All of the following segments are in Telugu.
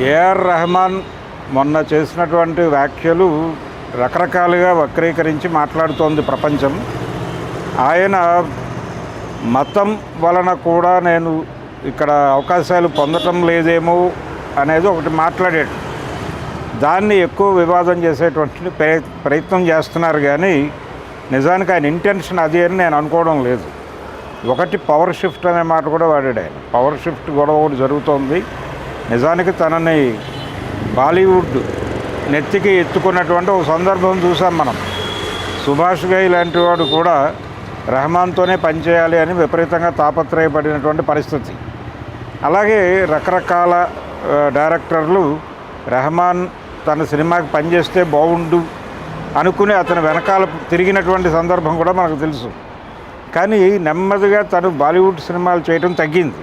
ఏఆర్ రెహమాన్ మొన్న చేసినటువంటి వ్యాఖ్యలు రకరకాలుగా వక్రీకరించి మాట్లాడుతోంది ప్రపంచం. ఆయన మతం వలన కూడా నేను ఇక్కడ అవకాశాలు పొందటం లేదేమో అనేది ఒకటి మాట్లాడాడు. దాన్ని ఎక్కువ వివాదం చేసేటువంటి ప్రయత్నం చేస్తున్నారు, కానీ నిజానికి ఆయన ఇంటెన్షన్ అది అని నేను అనుకోవడం లేదు. ఒకటి పవర్ షిఫ్ట్ అనే మాట కూడా వాడాడు ఆయన. పవర్ షిఫ్ట్ గొడవ ఒకటి జరుగుతోంది. నిజానికి తనని బాలీవుడ్ నెత్తికి ఎత్తుకున్నటువంటి ఒక సందర్భం చూసాం మనం. సుభాష్ ఘై లాంటి వాడు కూడా రెహమాన్తోనే పనిచేయాలి అని విపరీతంగా తాపత్రయపడినటువంటి పరిస్థితి. అలాగే రకరకాల డైరెక్టర్లు రెహమాన్ తన సినిమాకి పనిచేస్తే బాగుండు అనుకుని అతను వెనకాల తిరిగినటువంటి సందర్భం కూడా మనకు తెలుసు. కానీ నెమ్మదిగా తను బాలీవుడ్ సినిమాలు చేయడం తగ్గింది.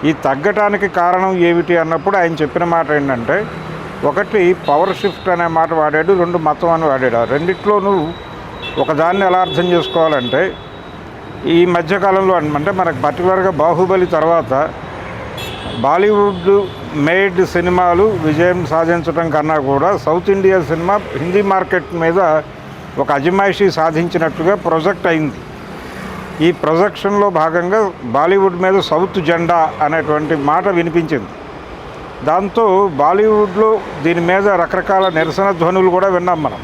ఈ తగ్గటానికి కారణం ఏమిటి అన్నప్పుడు ఆయన చెప్పిన మాట ఏంటంటే, ఒకటి పవర్ షిఫ్ట్ అనే మాట వాడాడు, రెండు మతం అని వాడాడు. ఆ రెండిట్లోనూ ఒకదాన్ని ఎలా అర్థం చేసుకోవాలంటే, ఈ మధ్యకాలంలో అంటే మనకు పర్టికులర్గా బాహుబలి తర్వాత బాలీవుడ్ మేడ్ సినిమాలు విజయం సాధించడం కన్నా కూడా south India cinema Hindi market మీద ఒక అజమాయిషీ సాధించినట్టుగా ప్రొజెక్ట్ అయింది. ఈ ప్రొజెక్షన్లో భాగంగా బాలీవుడ్ మీద సౌత్ జెండా అనేటువంటి మాట వినిపించింది. దాంతో బాలీవుడ్లో దీని మీద రకరకాల నిరసన ధ్వనులు కూడా విన్నాం మనం.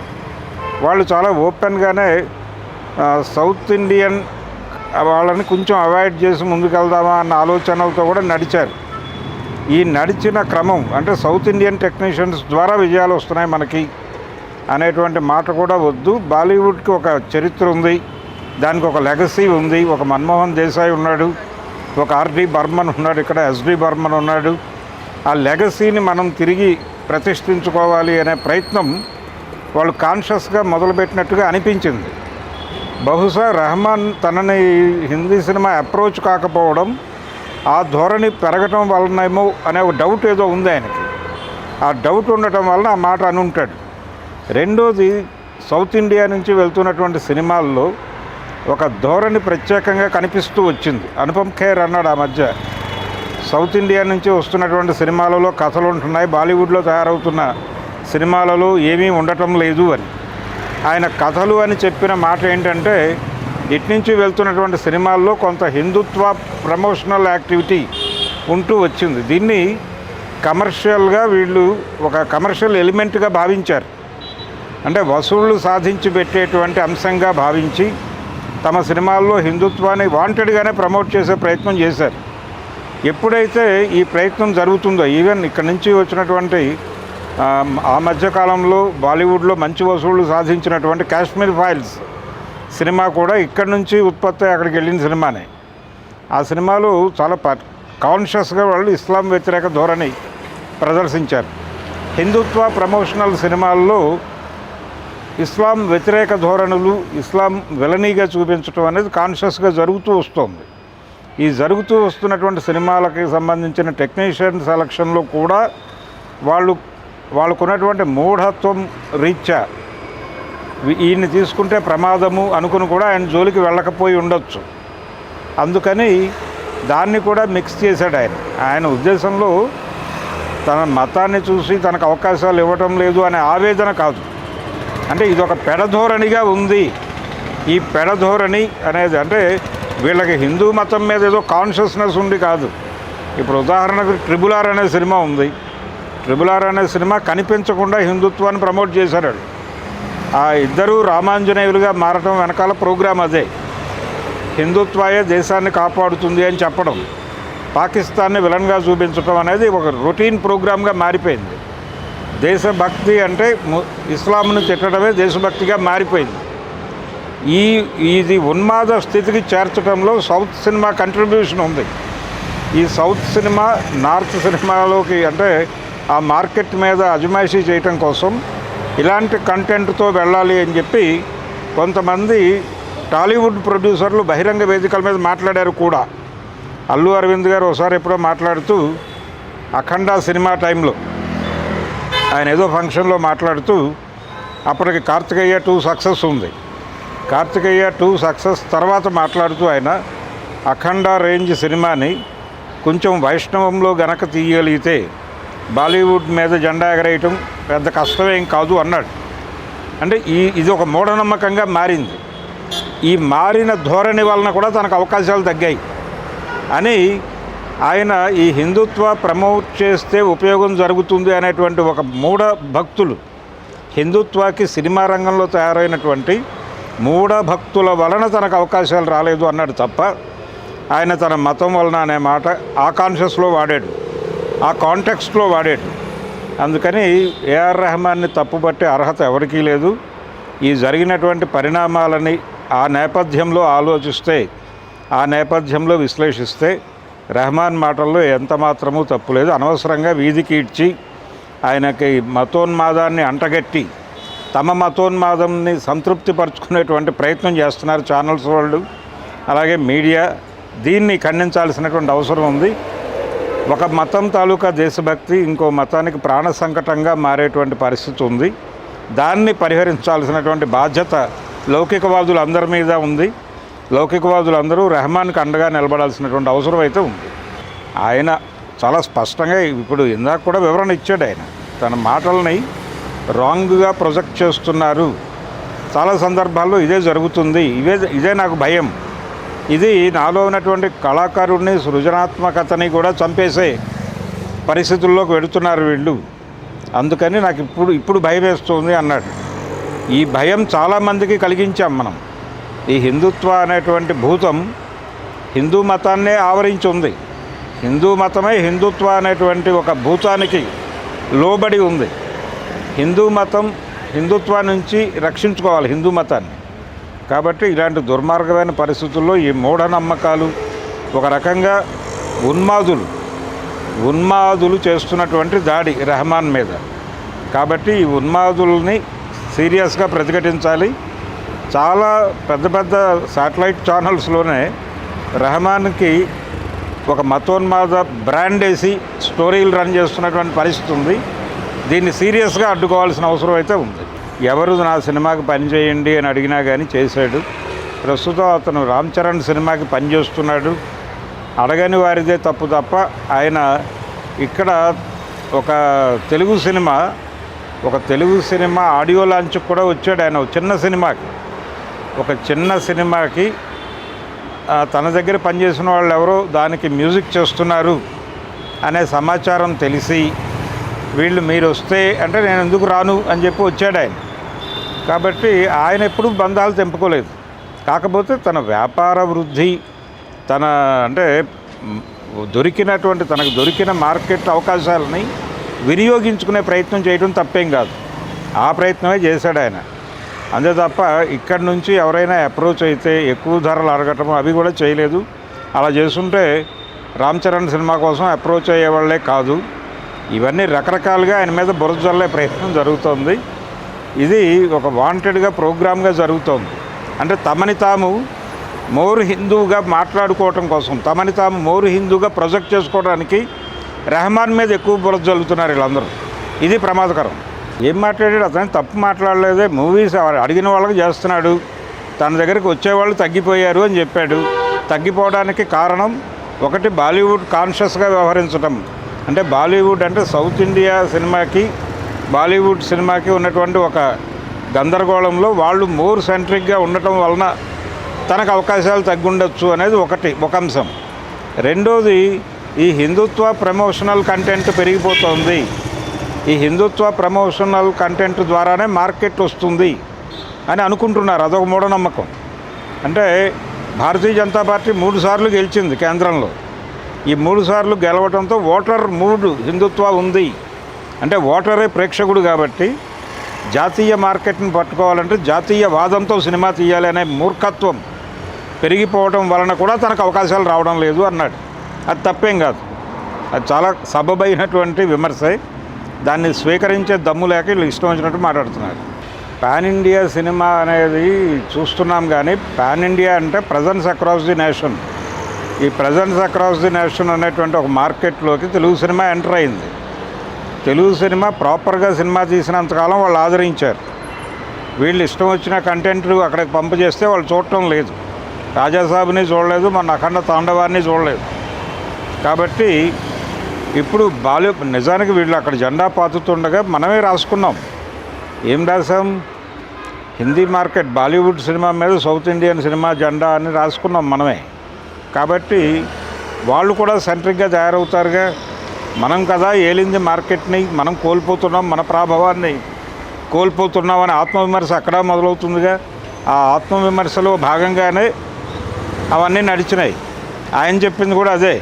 వాళ్ళు చాలా ఓపెన్గానే సౌత్ ఇండియన్ వాళ్ళని కొంచెం అవాయిడ్ చేసి ముందుకెళ్దామా అన్న ఆలోచనలతో కూడా నడిచారు. ఈ నడిచిన క్రమం అంటే సౌత్ ఇండియన్ టెక్నీషియన్స్ ద్వారా విజయాలు వస్తున్నాయి మనకి అనేటువంటి మాట కూడా వద్దు. బాలీవుడ్కి ఒక చరిత్ర ఉంది, దానికి ఒక లెగసీ ఉంది. ఒక మన్మోహన్ దేశాయ్ ఉన్నాడు, ఒక ఆర్డి బర్మన్ ఉన్నాడు, ఇక్కడ ఎస్డి బర్మన్ ఉన్నాడు. ఆ లెగసీని మనం తిరిగి ప్రతిష్ఠించుకోవాలి అనే ప్రయత్నం వాళ్ళు కాన్షియస్గా మొదలుపెట్టినట్టుగా అనిపించింది. బహుశా రెహమాన్ తనని హిందీ సినిమా అప్రోచ్ కాకపోవడం, ఆ ధోరణి పెరగటం వలనేమో అనే ఒక డౌట్ ఏదో ఉంది ఆయనకి. ఆ డౌట్ ఉండటం వలన ఆ మాట అని ఉంటాడు. రెండోది, సౌత్ ఇండియా నుంచి వెళ్తున్నటువంటి సినిమాల్లో ఒక ధోరణి ప్రత్యేకంగా కనిపిస్తూ వచ్చింది. అనుపమ్ ఖేర్ అన్నాడు ఆ మధ్య, సౌత్ ఇండియా నుంచి వస్తున్నటువంటి సినిమాలలో కథలు ఉంటున్నాయి, బాలీవుడ్లో తయారవుతున్న సినిమాలలో ఏమీ ఉండటం లేదు అని. ఆయన కథలు అని చెప్పిన మాట ఏంటంటే, ఇటు నుంచి వెళ్తున్నటువంటి సినిమాల్లో కొంత హిందుత్వ ప్రమోషనల్ యాక్టివిటీ ఉంటూ వచ్చింది. దీన్ని కమర్షియల్గా వీళ్ళు ఒక కమర్షియల్ ఎలిమెంట్గా భావించారు. అంటే వసూళ్లు సాధించి పెట్టేటువంటి అంశంగా భావించి తమ సినిమాల్లో హిందుత్వాన్ని వాంటెడ్గానే ప్రమోట్ చేసే ప్రయత్నం చేశారు. ఎప్పుడైతే ఈ ప్రయత్నం జరుగుతుందో, ఈవెన్ ఇక్కడి నుంచి వచ్చినటువంటి ఆ మధ్యకాలంలో బాలీవుడ్లో మంచి వసూళ్లు సాధించినటువంటి కాశ్మీర్ ఫైల్స్ సినిమా కూడా ఇక్కడి నుంచి ఉత్పత్తి అక్కడికి వెళ్ళిన సినిమానే. ఆ సినిమాలు చాలా కాన్షియస్గా వాళ్ళు ఇస్లాం వ్యతిరేక ధోరణి ప్రదర్శించారు. హిందుత్వ ప్రమోషనల్ సినిమాల్లో ఇస్లాం వ్యతిరేక ధోరణులు, ఇస్లాం విలనీగా చూపించడం అనేది కాన్షియస్గా జరుగుతూ వస్తుంది. ఈ జరుగుతూ వస్తున్నటువంటి సినిమాలకి సంబంధించిన టెక్నీషియన్ సెలక్షన్లో కూడా వాళ్ళకున్నటువంటి మూఢత్వం రీత్యా ఈయన్ని తీసుకుంటే ప్రమాదము అనుకుని కూడా ఆయన జోలికి వెళ్ళకపోయి ఉండొచ్చు. అందుకని దాన్ని కూడా మిక్స్ చేశాడు ఆయన ఉద్దేశంలో తన మతాన్ని చూసి తనకు అవకాశాలు ఇవ్వటం లేదు అనే ఆవేదన కాదు. అంటే ఇదొక పెడధోరణిగా ఉంది. ఈ పెడధోరణి అనేది అంటే వీళ్ళకి హిందూ మతం మీద ఏదో కాన్షియస్నెస్ ఉండి కాదు. ఇప్పుడు ఉదాహరణకు ట్రిబుల్ ఆర్ అనే సినిమా ఉంది. ట్రిబుల్ ఆర్ అనే సినిమా కనిపించకుండా హిందుత్వాన్ని ప్రమోట్ చేశాడు. ఆ ఇద్దరూ రామాంజనేయులుగా మారటం వెనకాల ప్రోగ్రాం అదే. హిందుత్వాయే దేశాన్ని కాపాడుతుంది అని చెప్పడం, పాకిస్తాన్ని విలన్గా చూపించడం అనేది ఒక రొటీన్ ప్రోగ్రామ్గా మారిపోయింది. దేశభక్తి అంటే ఇస్లాంను తిట్టడమే దేశభక్తిగా మారిపోయింది. ఇది ఉన్మాద స్థితికి చేర్చడంలో సౌత్ సినిమా కంట్రిబ్యూషన్ ఉంది. ఈ సౌత్ సినిమా నార్త్ సినిమాలోకి అంటే ఆ మార్కెట్ మీద అజమాయిషీ చేయటం కోసం ఇలాంటి కంటెంట్తో వెళ్ళాలి అని చెప్పి కొంతమంది టాలీవుడ్ ప్రొడ్యూసర్లు బహిరంగ వేదికల మీద మాట్లాడారు కూడా. అల్లు అరవింద్ గారు ఒకసారి ఎప్పుడో మాట్లాడుతూ అఖండ సినిమా టైంలో ఆయన ఏదో ఫంక్షన్లో మాట్లాడుతూ, అప్పటికి కార్తికేయ 2 సక్సెస్ ఉంది. కార్తికేయ 2 సక్సెస్ తర్వాత మాట్లాడుతూ ఆయన అఖండ రేంజ్ సినిమాని కొంచెం వైష్ణవంలో గనక తీయగలిగితే బాలీవుడ్ మీద జెండా ఎగరేయటం పెద్ద కష్టమేం కాదు అన్నాడు. అంటే ఇది ఒక మూఢనమ్మకంగా మారింది. ఈ మారిన ధోరణి వలన కూడా తనకు అవకాశాలు తగ్గాయి అని ఆయన ఈ హిందుత్వ ప్రమోట్ చేస్తే ఉపయోగం జరుగుతుంది అనేటువంటి ఒక మూఢ భక్తులు, హిందుత్వాకి సినిమా రంగంలో తయారైనటువంటి మూఢ భక్తుల వలన తనకు అవకాశాలు రాలేదు అన్నాడు తప్ప, ఆయన తన మతం వలన అనే మాట ఆ కాన్షియస్లో వాడాడు, ఆ కాంటెక్స్ట్లో వాడాడు. అందుకని ఏఆర్ రెహమాన్ని తప్పుపట్టే అర్హత ఎవరికీ లేదు. ఈ జరిగినటువంటి పరిణామాలని ఆ నేపథ్యంలో ఆలోచిస్తే, ఆ నేపథ్యంలో విశ్లేషిస్తే రెహమాన్ మాటల్లో ఎంత మాత్రమూ తప్పులేదు. అనవసరంగా వీధికి ఇడ్చి ఆయనకి మతోన్మాదాన్ని అంటగట్టి తమ మతోన్మాదంని సంతృప్తిపరచుకునేటువంటి ప్రయత్నం చేస్తున్నారు ఛానల్స్ వాళ్ళు, అలాగే మీడియా. దీన్ని ఖండించాల్సినటువంటి అవసరం ఉంది. ఒక మతం తాలూకా దేశభక్తి ఇంకో మతానికి ప్రాణ సంకటంగా మారేటువంటి పరిస్థితి ఉంది. దాన్ని పరిహరించాల్సినటువంటి బాధ్యత లౌకికవాదులందరి మీద ఉంది. లౌకికవాదులందరూ రెహమాన్కి అండగా నిలబడాల్సినటువంటి అవసరం అయితే ఉంది. ఆయన చాలా స్పష్టంగా ఇప్పుడు ఇందాక కూడా వివరణ ఇచ్చాడు. ఆయన తన మాటల్ని రాంగ్గా ప్రొజెక్ట్ చేస్తున్నారు. చాలా సందర్భాల్లో ఇదే జరుగుతుంది. ఇదే నాకు భయం. ఇది నాలో ఉన్నటువంటి కళాకారుడిని, సృజనాత్మకతని కూడా చంపేసే పరిస్థితుల్లోకి వెళుతున్నారు వీళ్ళు. అందుకని నాకు ఇప్పుడు భయం వేస్తుంది అన్నాడు. ఈ భయం చాలామందికి కలిగించాం మనం. ఈ హిందుత్వ అనేటువంటి భూతం హిందూ మతాన్నే ఆవరించి ఉంది. హిందూ మతమే హిందుత్వ అనేటువంటి ఒక భూతానికి లోబడి ఉంది. హిందూ మతం హిందుత్వ నుంచి రక్షించుకోవాలి హిందూ మతాన్ని. కాబట్టి ఇలాంటి దుర్మార్గమైన పరిస్థితుల్లో ఈ మూఢనమ్మకాలు ఒక రకంగా ఉన్మాదులు చేస్తున్నటువంటి దాడి రెహమాన్ మీద. కాబట్టి ఈ ఉన్మాదుల్ని సీరియస్గా ప్రతిఘటించాలి. చాలా పెద్ద పెద్ద శాటిలైట్ ఛానల్స్లోనే రెహమాన్కి ఒక మతోన్మాద బ్రాండ్ వేసి స్టోరీలు రన్ చేస్తున్నటువంటి పరిస్థితి ఉంది. దీన్ని సీరియస్గా అడ్డుకోవాల్సిన అవసరం అయితే ఉంది. ఎవరు నా సినిమాకి పనిచేయండి అని అడిగినా కానీ చేశాడు. ప్రస్తుతం అతను రామ్ చరణ్ సినిమాకి పనిచేస్తున్నాడు. అడగని వారిదే తప్పు తప్ప ఆయన ఇక్కడ ఒక తెలుగు సినిమా ఆడియో లాంచ్కి కూడా వచ్చాడు. ఆయన ఒక చిన్న సినిమాకి తన దగ్గర పనిచేసిన వాళ్ళు ఎవరో దానికి మ్యూజిక్ చేస్తున్నారు అనే సమాచారం తెలిసి మీరు వస్తే అంటే నేను ఎందుకు రాను అని చెప్పి వచ్చాడు ఆయన. కాబట్టి ఆయన ఎప్పుడూ బంధాలు తెంపుకోలేదు. కాకపోతే తన వ్యాపార వృద్ధి, తనకు దొరికిన మార్కెట్ అవకాశాలని వినియోగించుకునే ప్రయత్నం చేయడం తప్పేం కాదు. ఆ ప్రయత్నమే చేశాడు ఆయన. అంతే తప్ప ఇక్కడి నుంచి ఎవరైనా అప్రోచ్ అయితే ఎక్కువ ధరలు అడగటం అవి కూడా చేయలేదు. అలా చేస్తుంటే రామ్ చరణ్ సినిమా కోసం అప్రోచ్ అయ్యేవాళ్లే కాదు. ఇవన్నీ రకరకాలుగా ఆయన మీద బురద జల్లే ప్రయత్నం జరుగుతోంది. ఇది ఒక వాంటెడ్గా ప్రోగ్రామ్గా జరుగుతోంది. అంటే తమని తాము మోర్ హిందువుగా మాట్లాడుకోవటం కోసం, తమని తాము మోర్ హిందువుగా ప్రొజెక్ట్ చేసుకోవడానికి రెహమాన్ మీద ఎక్కువ బురద జల్లుతున్నారు వీళ్ళందరూ. ఇది ప్రమాదకరం. ఏం మాట్లాడాడు? అతను తప్పు మాట్లాడలేదే. మూవీస్ అడిగిన వాళ్ళకి చేస్తున్నాడు. తన దగ్గరికి వచ్చేవాళ్ళు తగ్గిపోయారు అని చెప్పాడు. తగ్గిపోవడానికి కారణం ఒకటి బాలీవుడ్ కాన్షియస్గా వ్యవహరించటం. అంటే బాలీవుడ్ అంటే సౌత్ ఇండియా సినిమాకి బాలీవుడ్ సినిమాకి ఉన్నటువంటి ఒక గందరగోళంలో వాళ్ళు మోర్ సెంట్రిక్గా ఉండటం వలన తనకు అవకాశాలు తగ్గుండొచ్చు అనేది ఒక అంశం. రెండోది, ఈ హిందుత్వ ప్రమోషనల్ కంటెంట్ పెరిగిపోతుంది. ఈ హిందుత్వ ప్రమోషనల్ కంటెంట్ ద్వారానే మార్కెట్ వస్తుంది అని అనుకుంటున్నారు. అదొక మూఢనమ్మకం. అంటే భారతీయ జనతా పార్టీ 3 సార్లు గెలిచింది కేంద్రంలో. ఈ 3 సార్లు గెలవడంతో ఓటర్ మూడ్ హిందుత్వ ఉంది. అంటే ఓటరే ప్రేక్షకుడు కాబట్టి జాతీయ మార్కెట్ని పట్టుకోవాలంటే జాతీయవాదంతో సినిమా తీయాలి అనే మూర్ఖత్వం పెరిగిపోవడం వలన కూడా తనకు అవకాశాలు రావడం లేదు అన్నాడు. అది తప్పేం కాదు. అది చాలా సబబైనటువంటి విమర్శే. దాన్ని స్వీకరించే దమ్ము లేక వీళ్ళు ఇష్టం వచ్చినట్టు మాట్లాడుతున్నారు. పాన్ ఇండియా సినిమా అనేది చూస్తున్నాం, కానీ పాన్ ఇండియా అంటే ప్రజెన్స్ అక్రాస్ ది నేషన్. ఈ ప్రజెన్స్ అక్రాస్ ది నేషన్ అనేటువంటి ఒక మార్కెట్లోకి తెలుగు సినిమా ఎంటర్ అయింది. తెలుగు సినిమా ప్రాపర్గా సినిమా తీసినంతకాలం వాళ్ళు ఆదరించారు. వీళ్ళు ఇష్టం వచ్చిన కంటెంట్ అక్కడికి పంపు చేస్తే వాళ్ళు చూడటం లేదు. రాజాసాబ్ని చూడలేదు, మన అఖండ తాండవాన్ని చూడలేదు. కాబట్టి ఇప్పుడు నిజానికి వీళ్ళు అక్కడ జెండా పాతుతుండగా మనమే రాసుకున్నాం. ఏం రాసాం? హిందీ మార్కెట్ బాలీవుడ్ సినిమా మీద సౌత్ ఇండియన్ సినిమా జెండా అని రాసుకున్నాం మనమే. కాబట్టి వాళ్ళు కూడా సెంట్రిక్గా తయారవుతారుగా. మనం కదా ఏలింది మార్కెట్ని, మనం కోల్పోతున్నాం, మన ప్రాభవాన్ని కోల్పోతున్నామని ఆత్మవిమర్శ అక్కడ మొదలవుతుందిగా. ఆ ఆత్మవిమర్శలో భాగంగానే అవన్నీ నడిచినాయి. ఆయన చెప్పింది కూడా అదే.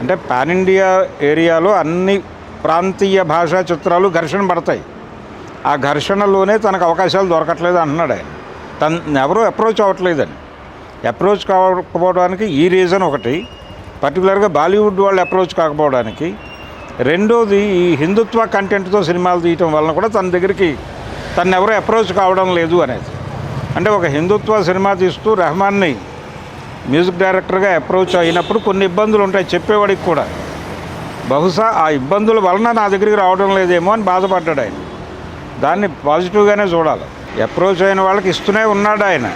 అంటే పాన్ ఇండియా ఏరియాలో అన్ని ప్రాంతీయ భాషా చిత్రాలు ఘర్షణ పడతాయి. ఆ ఘర్షణలోనే తనకు అవకాశాలు దొరకట్లేదు అంటున్నాడు ఆయన. ఎవరూ అప్రోచ్ అవ్వట్లేదని. అప్రోచ్ కాకపోవడానికి ఈ రీజన్ ఒకటి, పర్టికులర్గా బాలీవుడ్ వాళ్ళు అప్రోచ్ కాకపోవడానికి. రెండోది, ఈ హిందుత్వ కంటెంట్తో సినిమాలు తీయటం వలన కూడా తన దగ్గరికి ఎవరూ అప్రోచ్ కావడం లేదు అనేది. అంటే ఒక హిందుత్వ సినిమా తీస్తూ రెహమాన్ని మ్యూజిక్ డైరెక్టర్గా అప్రోచ్ అయినప్పుడు కొన్ని ఇబ్బందులు ఉంటాయి చెప్పేవాడికి కూడా. బహుశా ఆ ఇబ్బందుల వలన నా దగ్గరికి రావడం లేదేమో అని బాధపడ్డాడు ఆయన. దాన్ని పాజిటివ్గానే చూడాలి. అప్రోచ్ అయిన వాళ్ళకి ఇస్తూనే ఉన్నాడు ఆయన.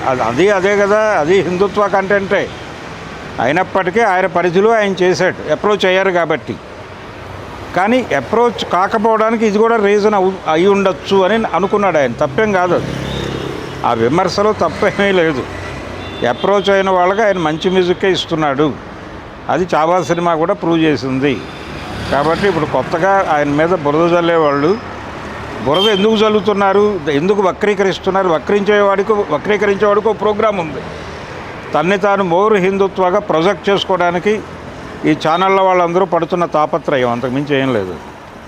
అదే కదా, అది హిందుత్వ కంటెంటే అయినప్పటికీ ఆయన పరిధిలో ఆయన చేశాడు, అప్రోచ్ అయ్యారు కాబట్టి. కానీ అప్రోచ్ కాకపోవడానికి ఇది కూడా రీజన్ అయి ఉండొచ్చు అని అనుకున్నాడు ఆయన. తప్పేం కాదు అది, ఆ విమర్శలో తప్పేమీ లేదు. అప్రోచ్ అయిన వాళ్ళకి ఆయన మంచి మ్యూజిక్కే ఇస్తున్నాడు. అది చావా సినిమా కూడా ప్రూవ్ చేసింది. కాబట్టి ఇప్పుడు కొత్తగా ఆయన మీద బురద జల్లేవాళ్ళు బురద ఎందుకు జల్లుతున్నారు, ఎందుకు వక్రీకరిస్తున్నారు? వక్రీకరించేవాడికి ఒక ప్రోగ్రాం ఉంది. తన్ని తాను మోరు హిందుత్వగా ప్రొజెక్ట్ చేసుకోవడానికి ఈ ఛానళ్ళ వాళ్ళందరూ పడుతున్న తాపత్రయం, అంతకుమించి ఏం లేదు.